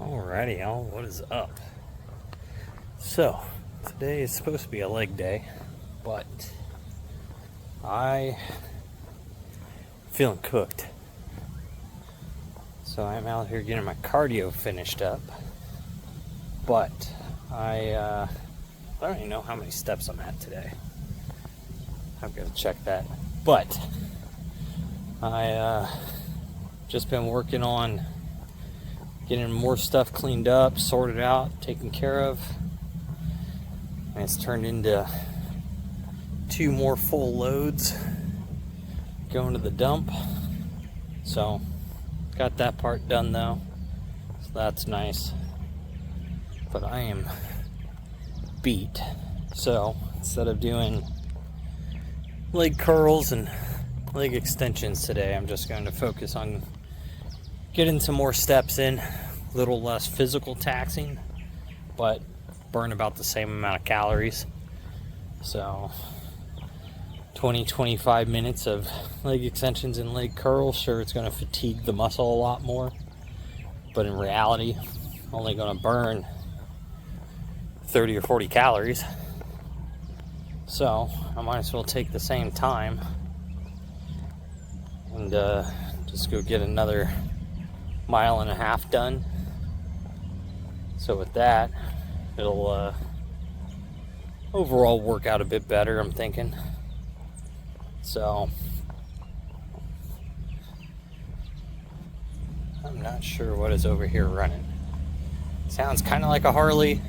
Alrighty, y'all, what is up? So, today is supposed to be a leg day, but I feeling cooked. So I'm out here getting my cardio finished up, but I don't even know how many steps I'm at today. I've got to check that. But I just been working on getting more stuff cleaned up, sorted out, taken care of. And it's turned into 2 more full loads going to the dump. So, got that part done though. So that's nice. But I am beat. So, instead of doing leg curls and leg extensions today, I'm just going to focus on getting some more steps in, a little less physical taxing, but burn about the same amount of calories. So 20-25 minutes of leg extensions and leg curls, sure, it's going to fatigue the muscle a lot more, but in reality only going to burn 30 or 40 calories. So I might as well take the same time and just go get another 1.5 miles done. So with that, it'll overall work out a bit better, I'm thinking. So I'm not sure what is over here running. Sounds kind of like a Harley,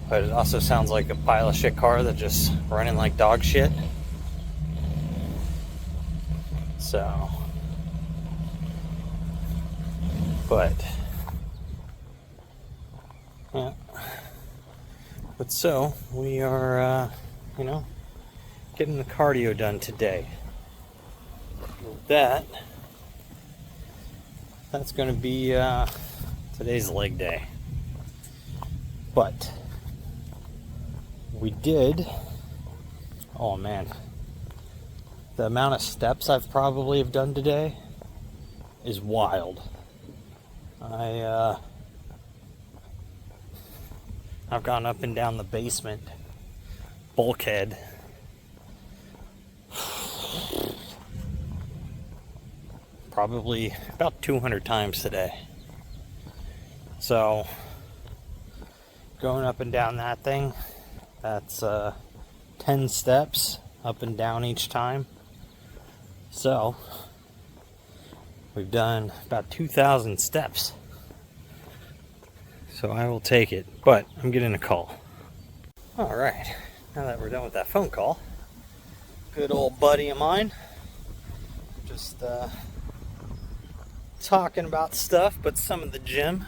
but it also sounds like a pile of shit car that's just running like dog shit. So, but yeah. But so we are, getting the cardio done today. With that's going to be today's leg day. But we did. Oh man, the amount of steps I've probably have done today is wild. I've gone up and down the basement bulkhead probably about 200 times today. So going up and down that thing, that's 10 steps up and down each time. So we've done about 2,000 steps. So I will take it, but I'm getting a call. All right, now that we're done with that phone call, good old buddy of mine, just talking about stuff, but some of the gym.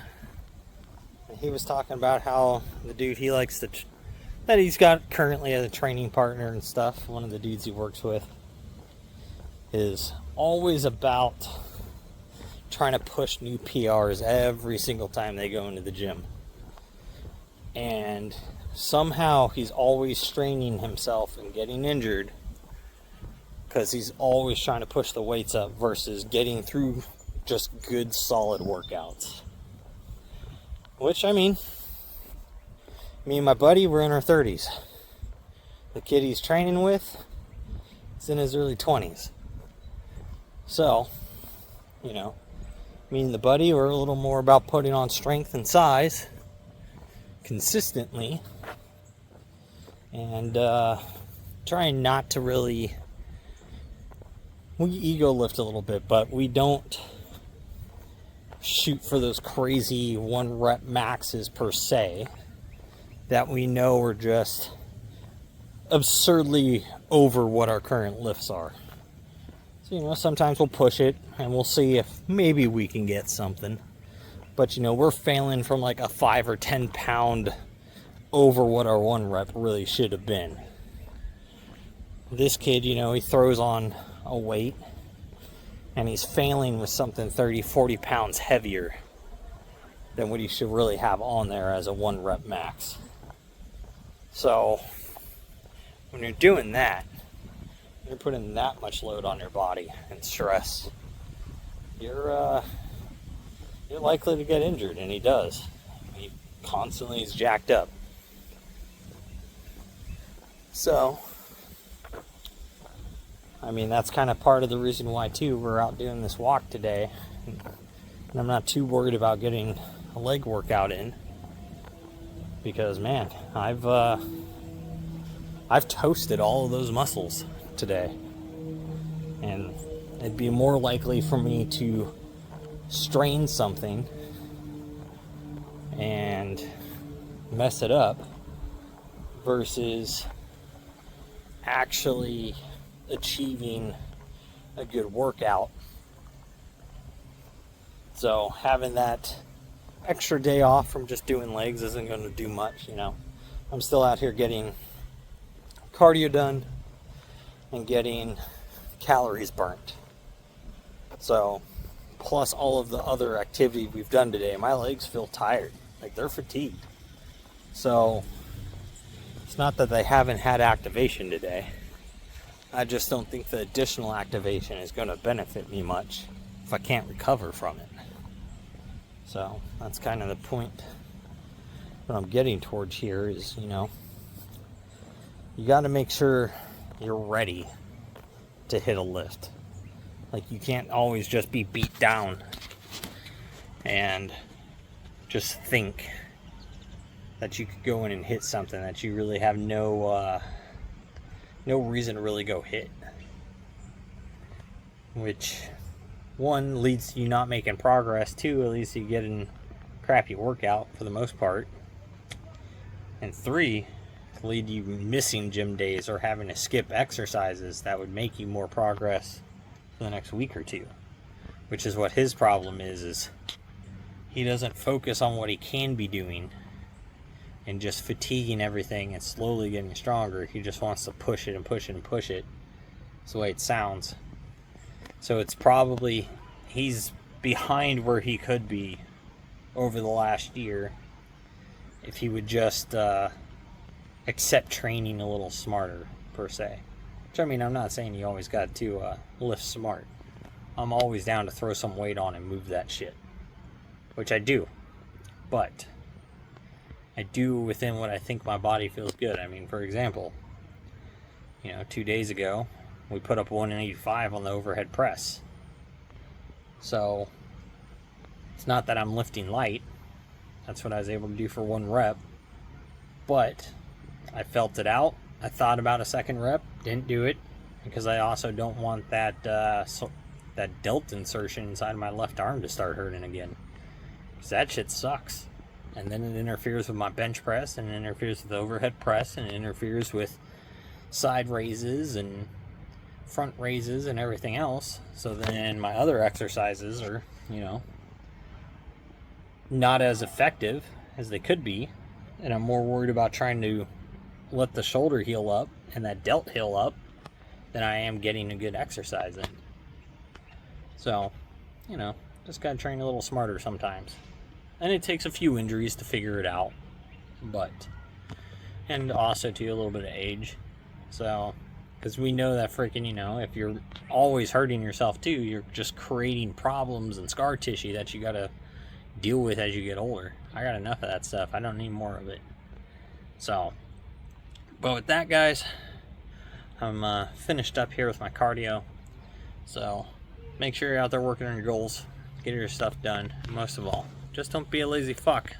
And he was talking about how the dude he likes to, that he's got currently as a training partner and stuff, one of the dudes he works with, is always about trying to push new PRs every single time they go into the gym. And somehow he's always straining himself and getting injured because he's always trying to push the weights up versus getting through just good solid workouts. Which, I mean, me and my buddy, we're in our 30s. The kid he's training with is in his early 20s. So, me and the buddy were a little more about putting on strength and size consistently, and trying not to really, we ego lift a little bit, but we don't shoot for those crazy 1 rep maxes per se that we know are just absurdly over what our current lifts are. So, sometimes we'll push it and we'll see if maybe we can get something. But, we're failing from like a 5 or 10 pound over what our 1 rep really should have been. This kid, he throws on a weight and he's failing with something 30, 40 pounds heavier than what he should really have on there as a 1 rep max. So, when you're doing that, you're putting that much load on your body and stress. You're you're likely to get injured, and he does. He constantly is jacked up. So, I mean, that's kind of part of the reason why, too, we're out doing this walk today. And I'm not too worried about getting a leg workout in. Because, man, I've toasted all of those muscles today. And it'd be more likely for me to strain something and mess it up versus actually achieving a good workout. So having that extra day off from just doing legs isn't going to do much, you know. I'm still out here getting cardio done and getting calories burnt. So plus all of the other activity we've done today, my legs feel tired, like they're fatigued. So it's not that they haven't had activation today. I just don't think the additional activation is going to benefit me much if I can't recover from it. So that's kind of the point that I'm getting towards here is, you know, you got to make sure you're ready to hit a lift. Like, you can't always just be beat down and just think that you could go in and hit something that you really have no reason to really go hit. Which, one, leads to you not making progress. Two, at least you get in crappy workout for the most part. And three, lead you missing gym days or having to skip exercises that would make you more progress for the next week or two. Which is what his problem is he doesn't focus on what he can be doing and just fatiguing everything and slowly getting stronger. He just wants to push it and push it and push it. That's the way it sounds. So it's probably, he's behind where he could be over the last year if he would just accept training a little smarter, per se. Which, I mean, I'm not saying you always got to lift smart. I'm always down to throw some weight on and move that shit. Which I do. But I do within what I think my body feels good. I mean, for example, 2 days ago, we put up 185 on the overhead press. So, it's not that I'm lifting light. That's what I was able to do for 1 rep. But I felt it out. I thought about a second rep. Didn't do it. Because I also don't want that delt insertion inside my left arm to start hurting again. Because that shit sucks. And then it interferes with my bench press, and it interferes with the overhead press, and it interferes with side raises and front raises and everything else. So then my other exercises are, not as effective as they could be. And I'm more worried about trying to let the shoulder heal up and that delt heal up than I am getting a good exercise in. So, just gotta train a little smarter sometimes. And it takes a few injuries to figure it out. And also too, a little bit of age. So, because we know that freaking, if you're always hurting yourself too, you're just creating problems and scar tissue that you gotta deal with as you get older. I got enough of that stuff. I don't need more of it. So, but with that, guys, I'm finished up here with my cardio. So, make sure you're out there working on your goals. Get your stuff done. Most of all, just don't be a lazy fuck.